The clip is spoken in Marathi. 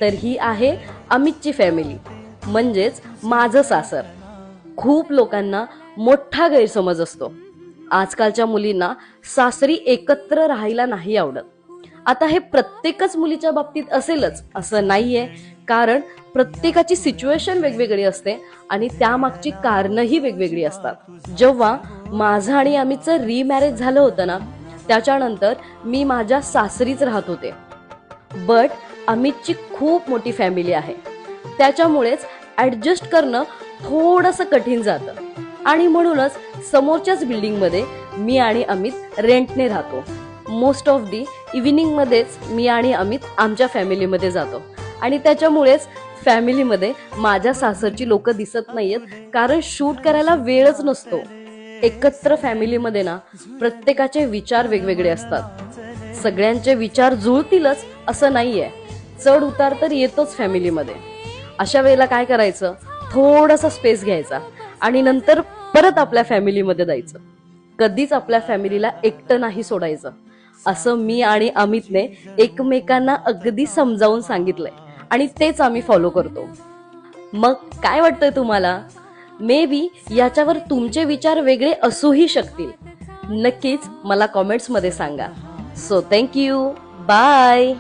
तर ही आहे अमितची फॅमिली, म्हणजेच माझं सासर. खूप लोकांना मोठा गैरसमज असतो. आजकालच्या मुलींना सासरी एकत्र राहायला नाही आवडत. आता हे प्रत्येकच मुलीच्या बाबतीत असेलच असं नाहीये, कारण प्रत्येकाची सिच्युएशन वेगवेगळी असते आणि त्यामागची कारणंही वेगवेगळी असतात. जेव्हा माझं आणि अमितचं रिमॅरेज झालं होतं ना, त्याच्यानंतर मी माझ्या सासरीच राहत होते. बट अमितची खूप मोठी फॅमिली आहे, त्याच्यामुळेच ऍडजस्ट करणं थोडंसं कठीण जातं. आणि म्हणूनच समोरच्याच बिल्डिंगमध्ये मी आणि अमित रेंटने राहतो. मोस्ट ऑफ दी इव्हिनिंगमध्येच मी आणि अमित आमच्या फॅमिलीमध्ये जातो आणि त्याच्यामुळेच फॅमिलीमध्ये माझ्या सासरची लोक दिसत नाहीयेत, कारण शूट करायला वेळच नसतो. एकत्र फॅमिलीमध्ये ना प्रत्येकाचे विचार वेगवेगळे असतात. सगळ्यांचे विचार जुळतीलच असं नाहीये. चढ उतार तर येतोच फॅमिलीमध्ये. अशा वेळेला काय करायचं, थोडासा स्पेस घ्यायचा आणि नंतर परत आपल्या फॅमिलीमध्ये जायचं. कधीच आपल्या फॅमिलीला एकटं नाही सोडायचं, असं मी आणि अमितने एकमेकांना अगदी समजावून सांगितलंय आणि तेच आम्ही फॉलो करतो. मग काय वाटतंय तुम्हाला? मे बी याच्यावर तुमचे विचार वेगळे असूही शकतील. नक्कीच मला कॉमेंट्स मध्ये सांगा. So thank you. बाय.